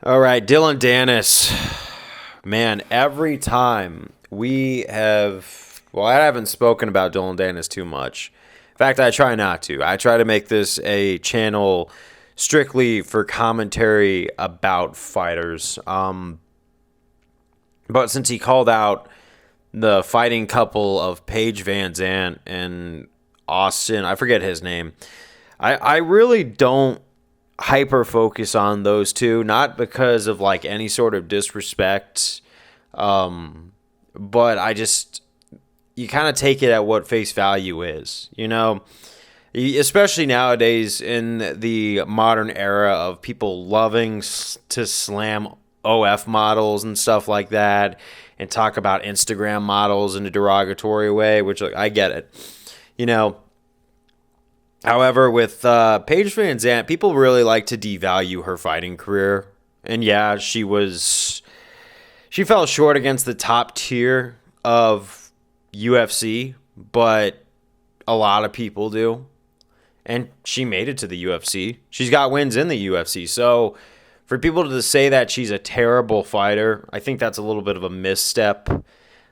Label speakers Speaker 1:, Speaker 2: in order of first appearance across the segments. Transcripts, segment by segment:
Speaker 1: All right, Dillon Danis. Man, every time we have, well, I haven't spoken about Dillon Danis too much. In fact, I try not to. I try to make this a channel strictly for commentary about fighters. But since he called out the fighting couple of Paige VanZant and Austin, I forget his name. I really don't hyper focus on those two, not because of like any sort of disrespect, but you kind of take it at what face value is, especially nowadays in the modern era of people loving to slam OF models and stuff like that and talk about Instagram models in a derogatory way, which I get it. However, with Paige VanZant, people really like to devalue her fighting career. And yeah, she fell short against the top tier of UFC, but a lot of people do. And she made it to the UFC. She's got wins in the UFC. So for people to say that she's a terrible fighter, I think that's a little bit of a misstep.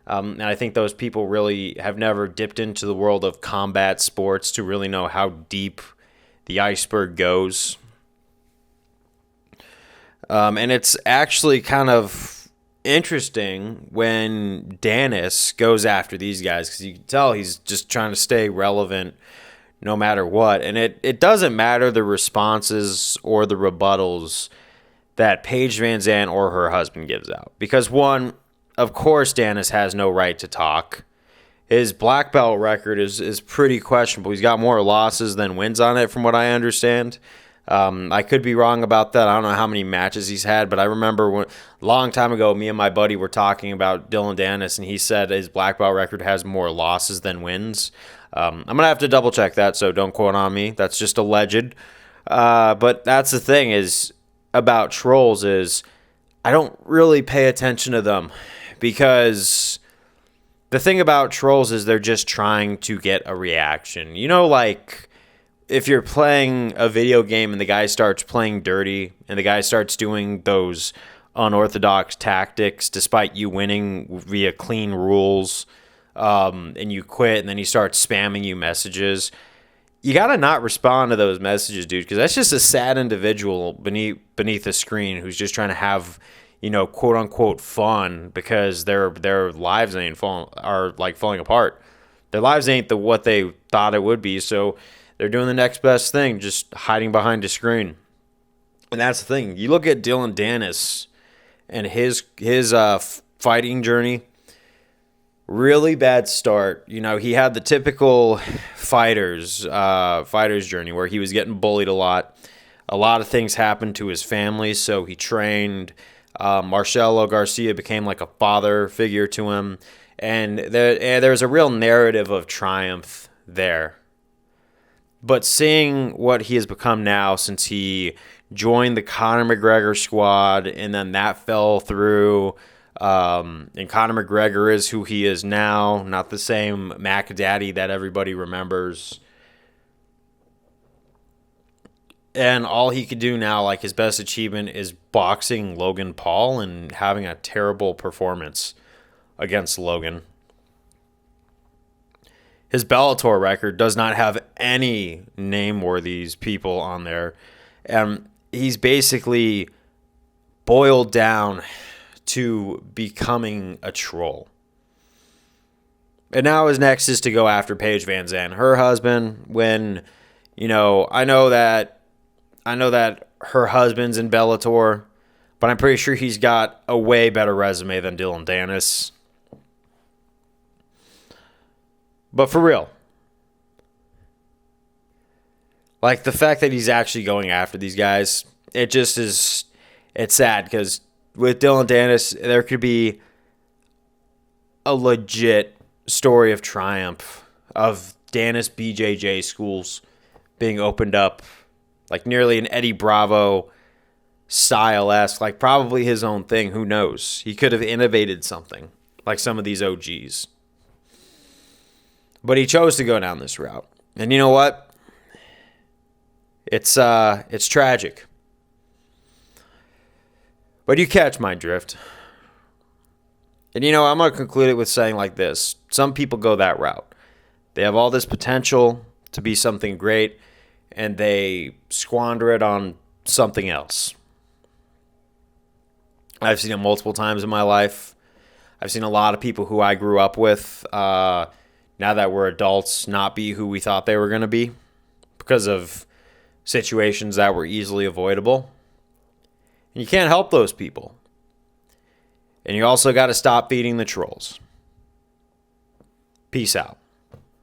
Speaker 1: And I think those people really have never dipped into the world of combat sports to really know how deep the iceberg goes. And it's actually kind of interesting when Danis goes after these guys because you can tell he's just trying to stay relevant no matter what. And it doesn't matter the responses or the rebuttals that Paige VanZant or her husband gives out. Because one, of course, Danis has no right to talk. His black belt record is pretty questionable. He's got more losses than wins on it, from what I understand. I could be wrong about that. I don't know how many matches he's had, but I remember a long time ago, me and my buddy were talking about Dillon Danis, and he said his black belt record has more losses than wins. I'm going to have to double check that, so don't quote on me. That's just alleged. But that's the thing is about trolls is I don't really pay attention to them. Because the thing about trolls is they're just trying to get a reaction. Like if you're playing a video game and the guy starts playing dirty and the guy starts doing those unorthodox tactics despite you winning via clean rules, and you quit and then he starts spamming you messages, you got to not respond to those messages, dude, because that's just a sad individual beneath a screen who's just trying to have quote unquote fun because their lives are falling apart. Their lives ain't what they thought it would be, so they're doing the next best thing, just hiding behind a screen. And that's the thing. You look at Dillon Danis and his fighting journey. Really bad start. He had the typical fighter's journey where he was getting bullied a lot. A lot of things happened to his family, so he trained. Marcelo Garcia became like a father figure to him, and there's a real narrative of triumph there. But seeing what he has become now since he joined the Conor McGregor squad, and then that fell through, and Conor McGregor is who he is now, not the same Mac Daddy that everybody remembers. And all he could do now, like his best achievement, is boxing Logan Paul and having a terrible performance against Logan. His Bellator record does not have any name-worthy people on there. And he's basically boiled down to becoming a troll. And now his next is to go after Paige VanZant, her husband, when, I know that her husband's in Bellator, but I'm pretty sure he's got a way better resume than Dillon Danis. But for real, like the fact that he's actually going after these guys, it's sad because with Dillon Danis, there could be a legit story of triumph of Danis BJJ schools being opened up. Like nearly an Eddie Bravo style-esque, like probably his own thing. Who knows? He could have innovated something like some of these OGs. But he chose to go down this route. And you know what? It's tragic. But you catch my drift. And, I'm going to conclude it with saying like this. Some people go that route. They have all this potential to be something great, and they squander it on something else. I've seen it multiple times in my life. I've seen a lot of people who I grew up with, now that we're adults, not be who we thought they were going to be because of situations that were easily avoidable. And you can't help those people. And you also got to stop feeding the trolls. Peace out.